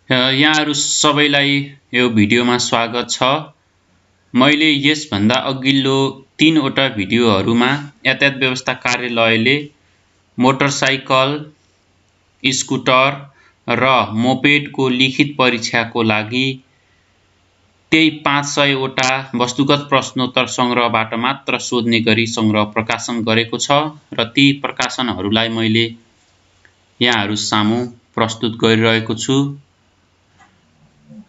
यहाँहरु सबैलाई यो भिडियोमा स्वागत छ। मैले यसभन्दा अघिल्लो 3 वटा भिडियोहरुमा यातायात व्यवस्था कार्यालयले मोटरसाइकल, स्कुटर र मोपेडको लिखित परीक्षाको लागि त्यही 500 वटा वस्तुगत प्रश्नोत्तर संग्रहबाट मात्र सोध्ने गरी संग्रह प्रकाशन गरेको छ र ती प्रकाशनहरुलाई मैले यहाँहरु सामु प्रस्तुत गरिरहेको छु।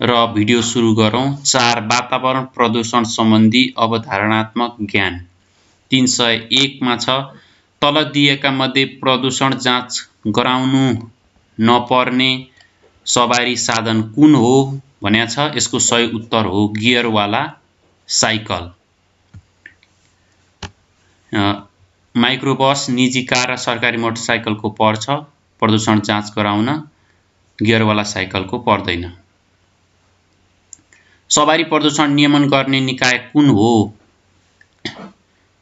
र भिडियो सुरु गरौं। 4 वातावरण प्रदूषण सम्बन्धी अवधारणात्मक ज्ञान 301 मा छ। तल दिएका मध्ये प्रदूषण जाँच गराउनु नपर्ने सवारी साधन कुन हो भन्या छ। यसको सही उत्तर हो गियरवाला साइकल। माइक्रोबस, निजी कार र सरकारी मोटरसाइकलको पर्छ प्रदूषण जाँच गराउन, गियरवाला साइकलको पर्दैन। सवारी प्रदूषण नियमन गर्ने निकाय कुन हो?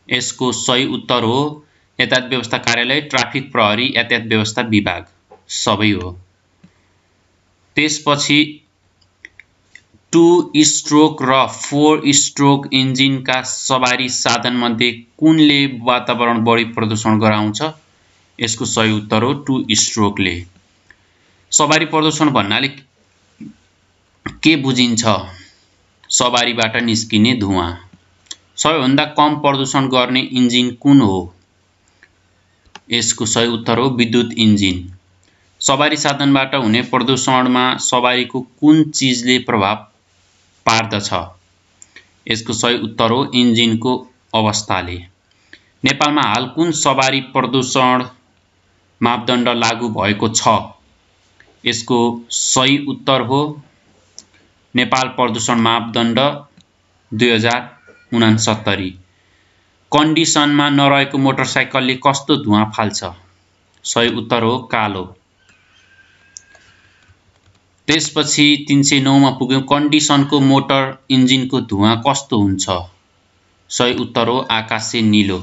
यसको सही उत्तर हो यातायात व्यवस्था कार्यालय, ट्राफिक प्रहरी, यातायात व्यवस्था विभाग सबै हो। त्यसपछि 2 स्ट्रोक र 4 स्ट्रोक इन्जिनका सवारी साधन मध्ये कुनले वातावरण बढी प्रदूषण गराउँछ? यसको सही उत्तर हो 2 स्ट्रोकले। सवारी प्रदूषण भन्नाले के बुझिन्छ? सवारीबाट निस्किने धुवा। सबैभन्दा कम प्रदूषण गर्ने इन्जिन कुन हो? यसको सही उत्तर हो विद्युत इन्जिन। सवारी साधनबाट हुने प्रदूषणमा सवारीको कुन चीजले प्रभाव पार्दछ? यसको सही उत्तर हो इन्जिनको अवस्थाले। नेपालमा हाल कुन सवारी प्रदूषण मापदण्ड लागू भएको छ? यसको सही उत्तर हो नेपाल प्रदूषण मापदण्ड 2069। कन्डिसनमा नरहेको मोटरसाइकलले कस्तो धुवा फाल्छ? सही उत्तर हो कालो। त्यसपछि 309 मा पुग्यौं। कन्डिसनको मोटर इन्जिनको धुवा कस्तो हुन्छ? सही उत्तर हो आकाशे नीलो।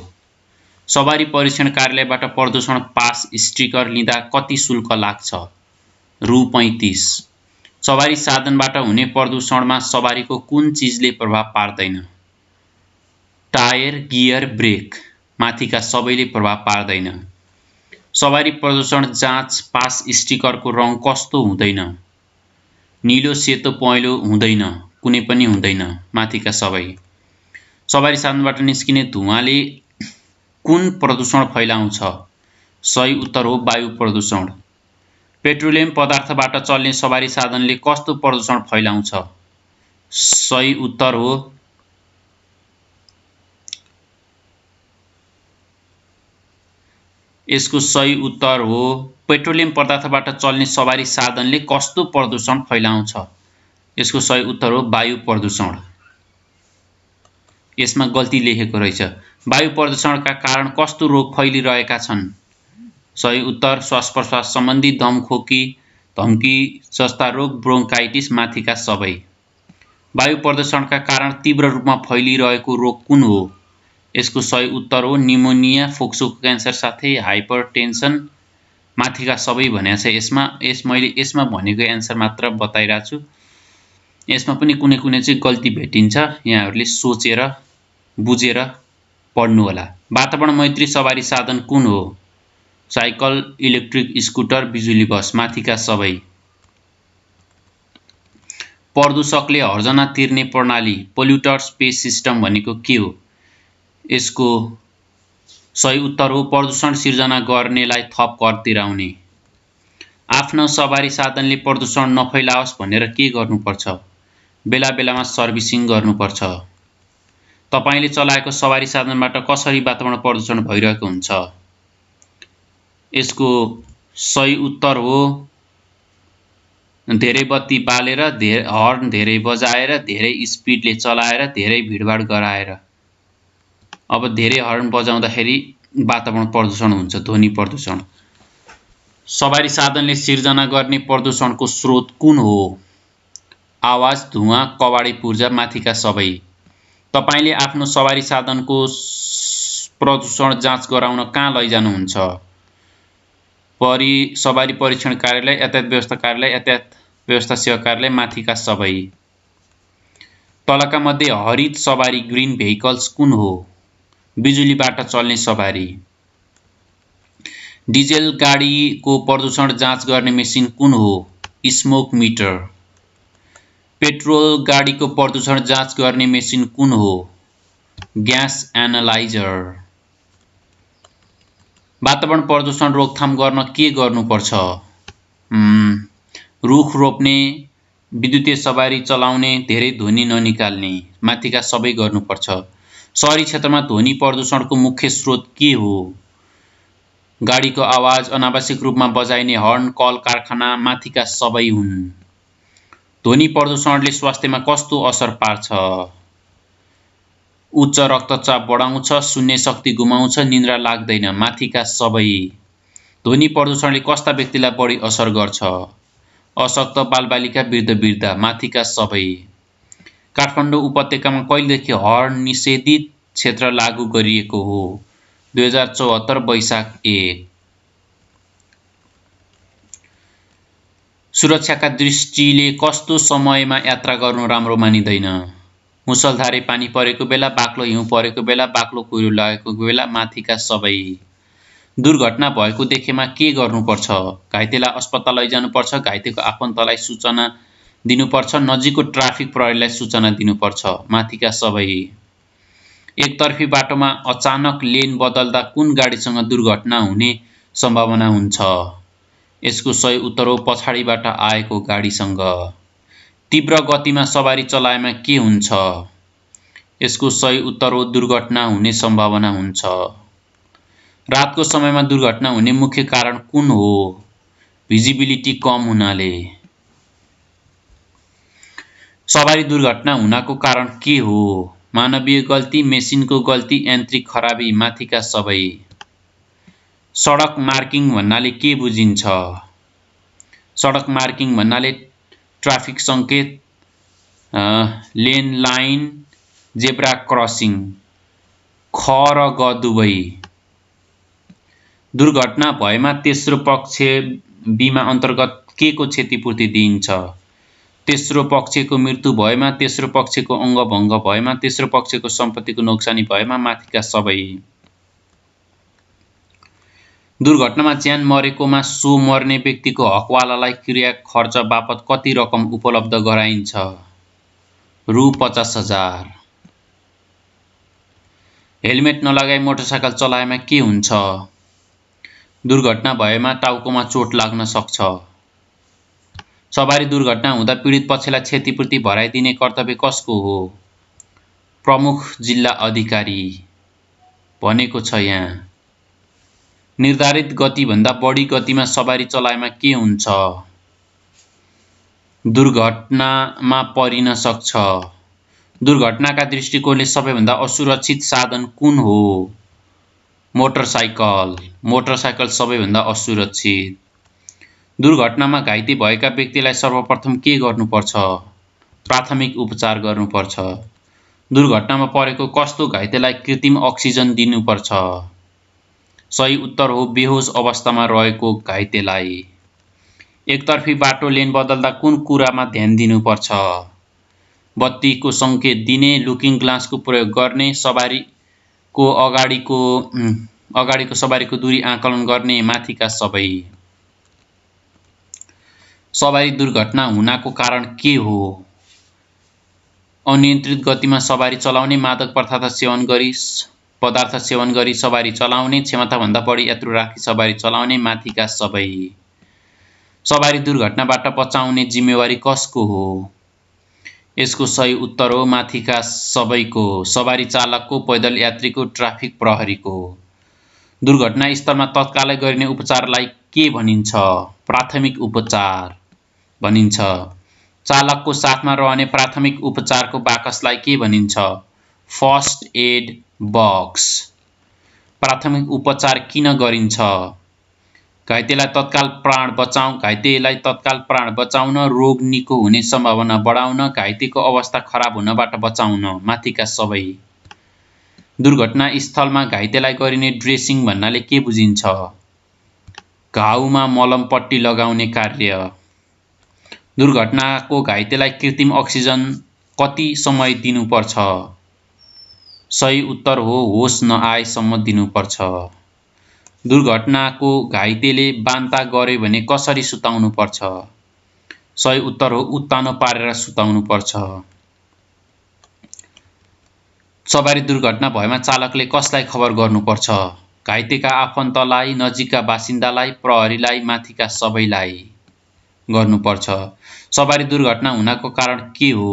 सवारी परीक्षण कार्यालयबाट प्रदूषण पास स्टिकर लिँदा कति शुल्क लाग्छ? रु 35। सवारी साधनबाट हुने प्रदूषणमा सवारीको कुन चीजले प्रभाव पार्दैन? टायर, गियर, ब्रेक माथिका सबैले प्रभाव पार्दैन। सवारी प्रदूषण जाँच पास स्टिकरको रङ कस्तो हुँदैन? नीलो, सेतो, पहेँलो हुँदैन, कुनै पनि हुँदैन, माथिका सबै। सवारी साधनबाट निस्किने धुवाले कुन प्रदूषण फैलाउँछ? सही उत्तर हो वायु प्रदूषण। पेट्रोलियम पदार्थबाट चल्ने सवारी साधनले कस्तो प्रदूषण फैलाउँछ? सही उत्तर हो यसको सही उत्तर हो पेट्रोलियम पदार्थबाट चल्ने सवारी साधनले कस्तो प्रदूषण फैलाउँछ? यसको सही उत्तर हो वायु प्रदूषण। यसमा गल्ती लेखेको रहेछ। वायु प्रदूषणका कारण कस्तो रोग फैलिरहेका छन्? सही उत्तर श्वास प्रश्वास सम्बन्धी, दमखोकी, धम्की जस्ता रोग, ब्रोन्काइटिस माथिका सबै। वायु प्रदूषणका कारण तीव्र रूपमा फैलिरहेको रोग कुन हो? यसको सही उत्तर हो निमोनिया, फोक्सोको क्यान्सर साथै हाइपरटेन्सन माथिका सबै भनेको छ। मैले यसमा भनेको एन्सर मात्र बताइरहेको छु। यसमा पनि कुनै कुनै चाहिँ गल्ती भेटिन्छ। यहाँहरुले सोचेर बुझेर पढ्नु होला। वातावरण मैत्री सवारी साधन कुन हो? साइकल, इलेक्ट्रिक स्कुटर, बिजुली बस माथिका सबै। प्रदूषकले हर्जना तिर्ने प्रणाली पोल्युटर्स पे सिस्टम भनेको के हो? यसको सही उत्तर हो प्रदूषण सिर्जना गर्नेलाई थप कर तिराउने। आफ्नो सवारी साधनले प्रदूषण नफैलाओस् भनेर के गर्नुपर्छ? बेला बेलामा सर्भिसिङ गर्नुपर्छ। तपाईले चलाएको सवारी साधनबाट कसरी वातावरण प्रदूषण भइरहेको हुन्छ? यसको सही उत्तर हो धेरै बत्ती बालेर, हर्न धेरै बजाएर, धेरै स्पिडले चलाएर, धेरै भिडभाड गराएर। अब धेरै हर्न बजाउँदाखेरि वातावरण प्रदूषण हुन्छ, ध्वनि प्रदूषण। सवारी साधनले सिर्जना गर्ने प्रदूषणको स्रोत कुन हो? आवाज, धुवा, कबाडी पूर्जा माथिका सबै। तपाईले आफ्नो सवारी साधनको प्रदूषण जाँच गराउन कहाँ लैजानुहुन्छ? सवारी परीक्षण कार्यालय, यातायात व्यवस्था कार्यालय, यातायात व्यवस्था सेवा कार्यालय माथिका सबै। तलका मध्ये हरित सवारी ग्रीन भेहिकल्स कुन हो? बिजुलीबाट चल्ने सवारी। डिजेल गाडीको प्रदूषण जाँच गर्ने मेसिन कुन हो? Smoke metre. पेट्रोल गाडीको प्रदूषण जाँच गर्ने मेसिन कुन हो? Gas analyser. वातावरण प्रदूषण रोकथाम गर्न के गर्नुपर्छ? रुख रोप्ने, विद्युतीय सवारी चलाउने, धेरै ध्वनि ननिकाल्ने, माथिका सबै गर्नुपर्छ। शहरी क्षेत्रमा ध्वनि प्रदूषणको मुख्य स्रोत के हो? गाडीको आवाज, अनावश्यक रूपमा बजाइने हर्न, कल कारखाना, माथिका सबै हुन्। ध्वनि प्रदूषणले स्वास्थ्यमा कस्तो असर पार्छ? उच्च रक्तचाप बढाउँछ, सुन्ने शक्ति गुमाउँछ, निन्द्रा लाग्दैन, माथिका सबै। ध्वनि प्रदूषणले कस्ता व्यक्तिलाई बढी असर गर्छ? अशक्त, बालबालिका, वृद्ध, माथिका सबै। काठमाडौँ उपत्यकामा कहिलेदेखि हर्न निषेधित क्षेत्र लागू गरिएको हो? 2074 वैशाख 1। सुरक्षाका दृष्टिले कस्तो समयमा यात्रा गर्नु राम्रो मानिँदैन? मुसलधारे पानी परेको बेला, बाक्लो हिउँ परेको बेला, बाक्लो कुहिरो लागेको बेला, माथिका सबै। दुर्घटना भएको देखेमा के गर्नुपर्छ? घाइतेलाई अस्पताल लैजानुपर्छ, घाइतेको आफन्तलाई सूचना दिनुपर्छ, नजिकको ट्राफिक प्रहरीलाई सूचना दिनुपर्छ, माथिका सबै। एकतर्फी बाटोमा अचानक लेन बदल्दा कुन गाडीसँग दुर्घटना हुने सम्भावना हुन्छ? यसको सही उत्तर हो पछाडिबाट आएको गाडीसँग। तीव्र गतिमा सवारी चलाएमा के हुन्छ? यसको सही उत्तर हो दुर्घटना हुने सम्भावना हुन्छ। रातको समयमा दुर्घटना हुने मुख्य कारण कुन हो? भिजिबिलिटी कम हुनाले। सवारी दुर्घटना हुनको कारण के हो? मानवीय गल्ती, मेसिनको गल्ती, यान्त्रिक खराबी, माथिका सबै। सडक मार्किङ भन्नाले के बुझिन्छ? सडक मार्किङ भन्नाले ट्राफिक सङ्केत, लेन लाइन, जेब्रा क्रसिङ, ख र ग दुवै। दुर्घटना भएमा तेस्रो पक्ष बिमा अन्तर्गत के को क्षतिपूर्ति दिइन्छ? तेस्रो पक्षको मृत्यु भएमा, तेस्रो पक्षको अङ्गभङ्ग भएमा, तेस्रो पक्षको सम्पत्तिको नोक्सानी भएमा, माथिका सबै। दुर्घटनामा ज्यान मरेकोमा सो मर्ने व्यक्तिको हकवालालाई क्रिया खर्च बापत कति रकम उपलब्ध गराइन्छ? रु 50,000। हेलमेट नलगाई मोटरसाइकल चलाएमा के हुन्छ? दुर्घटना भएमा टाउकोमा चोट लाग्न सक्छ। सवारी दुर्घटना हुँदा पीडित पक्षलाई क्षतिपूर्ति भराइदिने कर्तव्य कसको हो? प्रमुख जिल्ला अधिकारी भनेको छ यहाँ। निर्धारित गतिभन्दा बढी गतिमा सवारी चलाएमा के हुन्छ? दुर्घटनामा परिन सक्छ। दुर्घटनाका दृष्टिकोणले सबैभन्दा असुरक्षित साधन कुन हो? मोटरसाइकल। मोटरसाइकल सबैभन्दा असुरक्षित। दुर्घटनामा घाइते भएका व्यक्तिलाई सर्वप्रथम के गर्नुपर्छ? प्राथमिक उपचार गर्नुपर्छ। दुर्घटनामा परेको कस्तो घाइतेलाई कृत्रिम अक्सिजन दिनुपर्छ? सही उत्तर हो बेहोस अवस्थामा रहेको घाइतेलाई। एकतर्फी बाटो लेन बदल्दा कुन कुरामा ध्यान दिनुपर्छ? बत्तीको सङ्केत दिने, लुकिङ ग्लासको प्रयोग गर्ने, सवारीको अगाडिको सवारीको दूरी आकलन गर्ने, माथिका सबै। सवारी दुर्घटना हुनको कारण के हो? अनियन्त्रित गतिमा सवारी चलाउने, मादक पदार्थ सेवन गरी सवारी चलाउने, क्षमताभन्दा बढी यात्रु राखी सवारी चलाउने, माथिका सबै। सवारी दुर्घटनाबाट बचाउने जिम्मेवारी कसको हो? यसको सही उत्तर हो माथिका सबैको। सवारी चालकको, पैदल यात्रीको, ट्राफिक प्रहरीको। दुर्घटना स्थलमा तत्कालै गरिने उपचारलाई के भनिन्छ? प्राथमिक उपचार भनिन्छ। चालकको साथमा रहने प्राथमिक उपचारको बाकसलाई के भनिन्छ? First aid box. प्राथमिक उपचार किन गरिन्छ? घाइतेलाई तत्काल प्राण बचाउन, रोग निको हुने सम्भावना बढाउन, घाइतेको अवस्था खराब हुनबाट बचाउन, माथिका सबै। दुर्घटना स्थलमा घाइतेलाई गरिने ड्रेसिङ भन्नाले के बुझिन्छ? घाउमा मलम पट्टी लगाउने कार्य। दुर्घटनाको घाइतेलाई कृत्रिम अक्सिजन कति समय दिनुपर्छ? सही उत्तर हो होस नआएसम्म दिनुपर्छ। दुर्घटनाको घाइतेले बान्ता गर्यो भने कसरी सुताउनुपर्छ? सही उत्तर हो उत्तानो पारेर सुताउनुपर्छ। सवारी दुर्घटना भएमा चालकले कसलाई खबर गर्नुपर्छ? घाइतेका आफन्तलाई, नजिकका बासिन्दालाई, प्रहरीलाई, माथिका सबैलाई गर्नुपर्छ। सवारी दुर्घटना हुनको कारण के हो?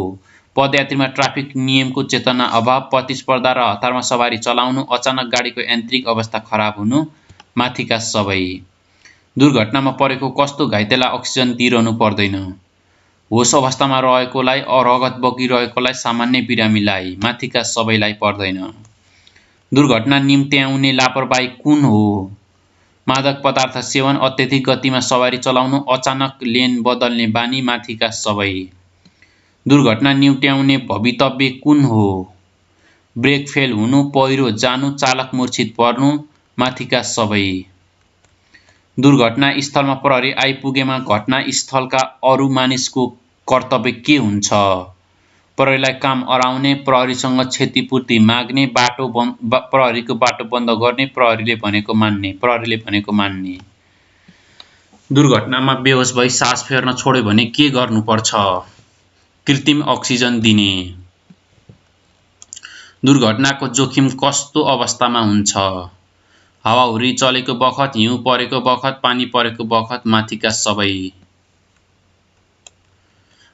पदयात्रीमा ट्राफिक नियमको चेतना अभाव, प्रतिस्पर्धा र हतारमा सवारी चलाउनु, अचानक गाडीको यान्त्रिक अवस्था खराब हुनु, माथिका सबै। दुर्घटनामा परेको कस्तो घाइतेलाई अक्सिजन दिइरहनु पर्दैन? होस अवस्थामा रहेकोलाई, रगत बगिरहेकोलाई, सामान्य बिरामीलाई, माथिका सबैलाई पर्दैन। दुर्घटना निम्त्याउने लापरवाही कुन हो? मादक पदार्थ सेवन, अत्यधिक गतिमा सवारी चलाउनु, अचानक लेन बदल्ने बानी, माथिका सबै। दुर्घटना निम्त्याउने भवितव्य कुन हो? ब्रेक फेल हुनु, पहिरो जानु, चालक मूर्छित पर्नु, माथिका सबै। दुर्घटना स्थलमा प्रहरी आइपुगेमा घटनास्थलका अरू मानिसको कर्तव्य के हुन्छ? प्रहरीलाई काम अराउने, प्रहरीसँग क्षतिपूर्ति माग्ने, प्रहरीको बाटो बन्द गर्ने, प्रहरीले भनेको मान्ने। दुर्घटनामा बेहोस भई सास फेर्न छोड्यो भने के गर्नुपर्छ? कृत्रिम अक्सिजन दिने। दुर्घटनाको जोखिम कस्तो अवस्थामा हुन्छ? हावाहुरी चलेको बखत, हिउँ परेको बखत, पानी परेको बखत, माथिका सबै।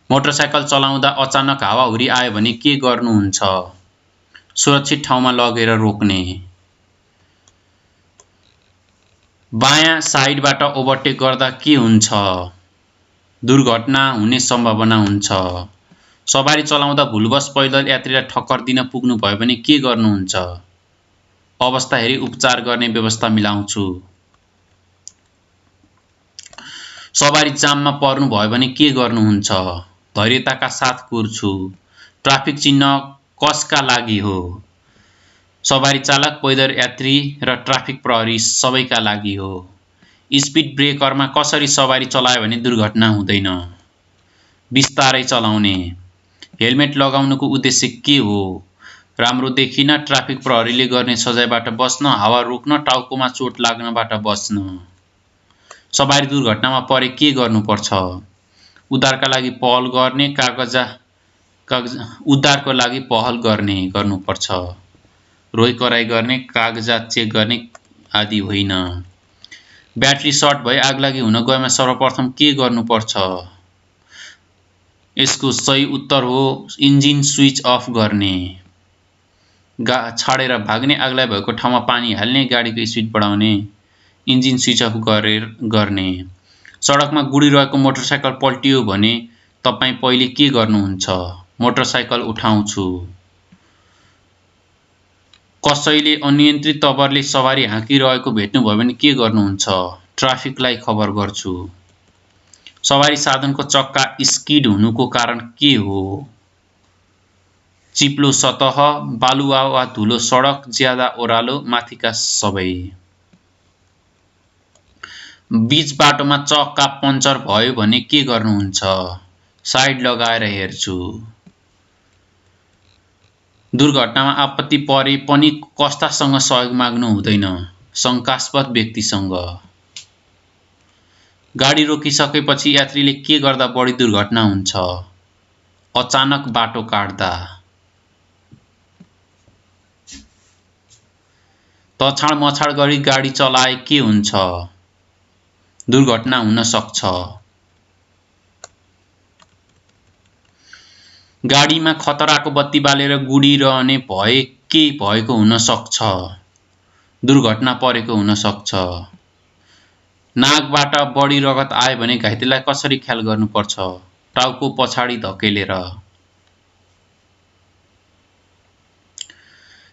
मोटरसाइकल चलाउँदा अचानक हावाहुरी आयो भने के गर्नुहुन्छ? सुरक्षित ठाउँमा लगेर रोक्ने। बायाँ साइडबाट ओभरटेक गर्दा के हुन्छ? दुर्घटना हुने सम्भावना हुन्छ। सवारी चलाउँदा भुलवश पैदल यात्रीलाई ठक्कर दिन पुग्नु भयो भने के गर्नुहुन्छ? अवस्था हेरी उपचार गर्ने व्यवस्था मिलाउँछु। सवारी जाममा पर्नु भयो भने के गर्नुहुन्छ? धैर्यताका साथ कुर्छु। ट्राफिक चिन्ह कसका लागि हो? सवारी चालक, पैदल यात्री र ट्राफिक प्रहरी सबैका लागि हो। स्पिड ब्रेकरमा कसरी सवारी चलायो भने दुर्घटना हुँदैन? बिस्तारै चलाउने। हेलमेट लगाउनुको उद्देश्य के हो? राम्रो देखिन, ट्राफिक प्रहरीले गर्ने सजायबाट बच्न, हावा रोक्न, टाउकोमा चोट लाग्नबाट बच्न। सवारी दुर्घटनामा परे के गर्नुपर्छ? उद्धारका लागि पहल गर्ने, उद्धारको लागि पहल गर्नुपर्छ। रोइ कराई गर्ने, कागजात चेक गर्ने आदि होइन। ब्याट्री सर्ट भई आगलागी हुन गएमा सर्वप्रथम के गर्नुपर्छ? यसको सही उत्तर हो इन्जिन स्विच अफ गर्ने। छाडेर भाग्ने, आगलागी भएको ठाउँमा पानी हाल्ने, गाडीको स्पिड बढाउने, इन्जिन स्विच अफ गर्ने। सडकमा गुडिरहेको मोटरसाइकल पल्टियो भने तपाईँ पहिले के गर्नुहुन्छ? मोटरसाइकल उठाउँछु। कसैले अनियन्त्रित तवरले सवारी हाँकिरहेको भेट्नुभयो भने के गर्नुहुन्छ? ट्राफिकलाई खबर गर्छु। सवारी साधनको चक्का स्किड हुनुको कारण के हो? चिप्लो सतह, बालुवा वा धुलो सडक, ज्यादा ओह्रालो, माथिका सबै। बीच बाटोमा चक्का पञ्चर भयो भने के गर्नुहुन्छ? साइड लगाएर हेर्छु। दुर्घटनामा आपत्ति परे पनि कस्तासँग सहयोग माग्नु हुँदैन? शङ्कास्पद व्यक्तिसँग। गाडी रोकिसकेपछि यात्रीले के गर्दा बढी दुर्घटना हुन्छ? अचानक बाटो काट्दा। तछाड मछाड गरी गाडी चलाए के हुन्छ? दुर्घटना हुन सक्छ। गाडीमा खतराको बत्ती बालेर गुडिरहने भए के भएको हुन सक्छ? दुर्घटना परेको हुन सक्छ। नाकबाट बढी रगत आयो भने घाइतेलाई कसरी ख्याल गर्नुपर्छ? टाउको पछाडि धकेलेर।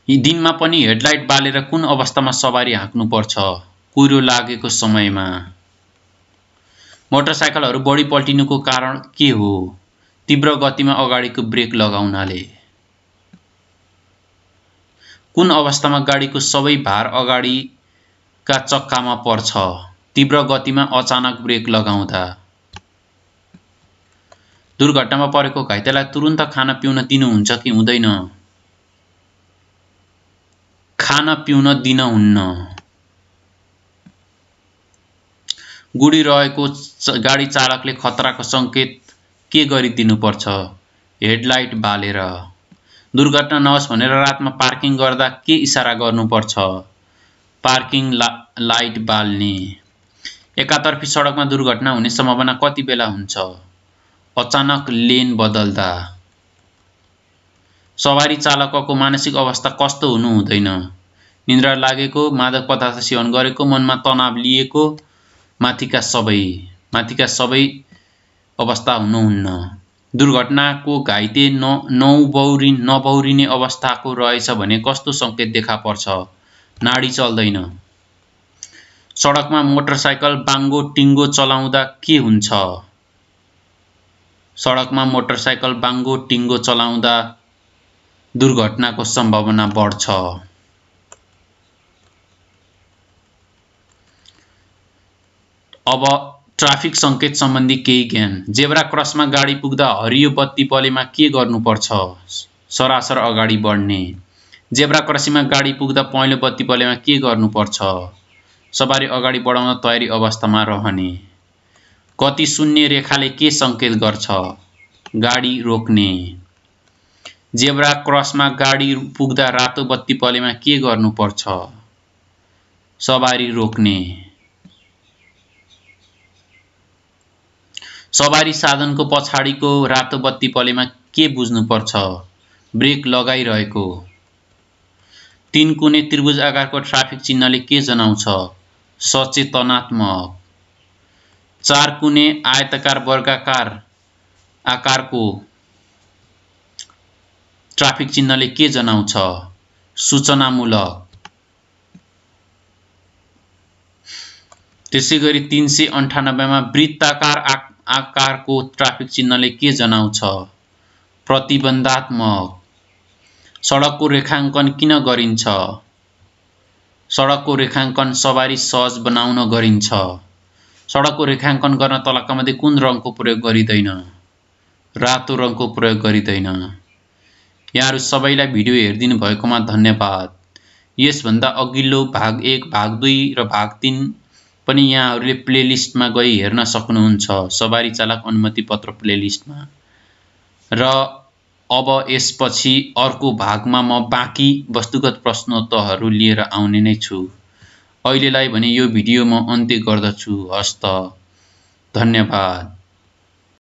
दिनमा पनि हेडलाइट बालेर कुन अवस्थामा सवारी हाँक्नुपर्छ? कुहिरो लागेको समयमा। मोटरसाइकलहरू बढी पल्टिनुको कारण के हो? तीव्र गतिमा अगाडिको ब्रेक लगाउनाले। कुन अवस्थामा गाडीको सबै भार अगाडिका चक्कामा पर्छ? तीव्र गतिमा अचानक ब्रेक लगाउँदा। दुर्घटनामा परेको घाइतेलाई तुरुन्त खान पिउन दिनुहुन्छ कि हुँदैन? खान पिउन दिनुहुन्न। गुडी रहेको गाडी चालकले खतराको संकेत के गरिदिनुपर्छ? हेडलाइट बालेर। दुर्घटना नहोस् भनेर रातमा पार्किङ गर्दा के इशारा गर्नुपर्छ? पार्किङ लाइट बाल्ने। एकातर्फी सडकमा दुर्घटना हुने सम्भावना कति बेला हुन्छ? अचानक लेन बदल्दा। सवारी चालकको मानसिक अवस्था कस्तो हुनु हुँदैन? निन्द्रा लागेको, मादक पदार्थ सेवन गरेको, मनमा तनाव लिएको, माथिका सबै अवस्था हुनुहुन्न। दुर्घटनाको घाइते नबौरिने अवस्थाको रहेछ भने कस्तो संकेत देखा पर्छ? नाडी चल्दैन। सडकमा मोटरसाइकल बाङ्गो टिङ्गो चलाउँदा के हुन्छ? सडकमा मोटरसाइकल बाङ्गो टिङ्गो चलाउँदा दुर्घटनाको सम्भावना बढ्छ। अब ट्राफिक संकेत सम्बन्धी केही ज्ञान। जेब्रा क्रसमा गाडी पुग्दा हरियो बत्ती बलेमा के गर्नुपर्छ? सरासर अगाडि बढ्ने। जेब्रा क्रसिङमा गाडी पुग्दा पहेँलो बत्ती बलेमा के गर्नुपर्छ? सवारी अगाडि बढाउन तयारी अवस्थामा रहने। गति शून्य रेखाले के संकेत गर्छ? गाडी रोक्ने। जेब्रा क्रसमा गाडी पुग्दा रातो बत्ती बलेमा के गर्नुपर्छ? सवारी रोक्ने। सवारी साधनको पछाडिको रातो बत्ती बलेमा के बुझ्नुपर्छ? ब्रेक लगाइरहेको। 3 कुने त्रिभुज आकारको ट्राफिक चिन्हले के जनाउँछ? सचेतनात्मक। 4 कुने आयताकार वर्गाकार आकारको ट्राफिक चिन्हले के जनाउँछ? सूचनामूलक। त्यसैगरी 398 मा वृत्ताकार आकारको ट्राफिक चिन्हले के जनाउँछ? प्रतिबन्धात्मक। सडकको रेखाङ्कन किन गरिन्छ? सडकको रेखाङ्कन सवारी सहज बनाउन गरिन्छ। सडकको रेखाङ्कन गर्न तलकामध्ये कुन रङको प्रयोग गरिँदैन? रातो रङको प्रयोग गरिँदैन। यहाँहरू सबैलाई भिडियो हेरिदिनु भएकोमा धन्यवाद। यसभन्दा अघिल्लो भाग 1, भाग 2 र भाग 3 पनि यहाँहरूले प्लेलिस्टमा गई हेर्न सक्नुहुन्छ, सवारी चालक अनुमति पत्र प्लेलिस्टमा। र अब यसपछि अर्को भागमा म बाँकी वस्तुगत प्रश्नोत्तरहरू लिएर आउने नै छु। अहिलेलाई भने यो भिडियो म अन्त्य गर्दछु। हस्त। धन्यवाद।